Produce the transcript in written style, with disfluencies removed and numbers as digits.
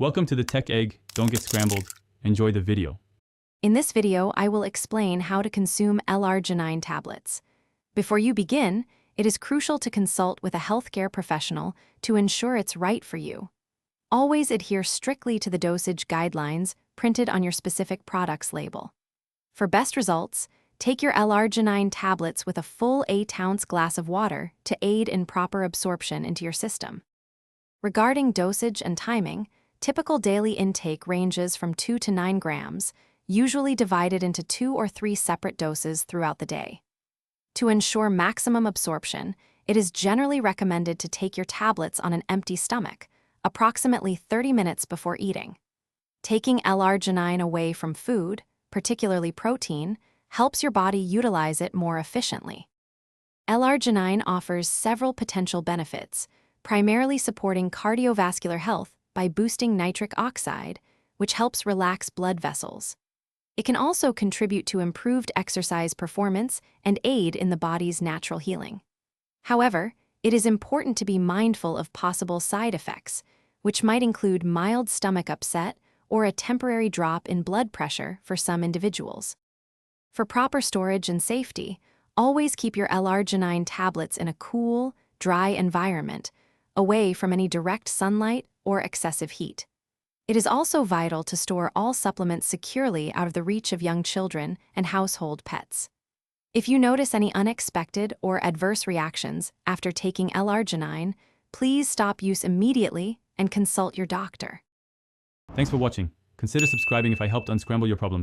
Welcome to the Tech Egg. Don't get scrambled. Enjoy the video. In this video, I will explain how to consume L-arginine tablets. Before you begin, it is crucial to consult with a healthcare professional to ensure it's right for you. Always adhere strictly to the dosage guidelines printed on your specific product's label. For best results, take your L-arginine tablets with a full 8-ounce glass of water to aid in proper absorption into your system. Regarding dosage and timing, typical daily intake ranges from 2 to 9 grams, usually divided into 2 or 3 separate doses throughout the day. To ensure maximum absorption, it is generally recommended to take your tablets on an empty stomach, approximately 30 minutes before eating. Taking L-arginine away from food, particularly protein, helps your body utilize it more efficiently. L-arginine offers several potential benefits, primarily supporting cardiovascular health by boosting nitric oxide, which helps relax blood vessels. It can also contribute to improved exercise performance and aid in the body's natural healing. However, it is important to be mindful of possible side effects, which might include mild stomach upset or a temporary drop in blood pressure for some individuals. For proper storage and safety, always keep your L-arginine tablets in a cool, dry environment, away from any direct sunlight or excessive heat. It is also vital to store all supplements securely out of the reach of young children and household pets. If you notice any unexpected or adverse reactions after taking L-arginine, please stop use immediately and consult your doctor. Thanks for watching. Consider subscribing if I helped unscramble your problems.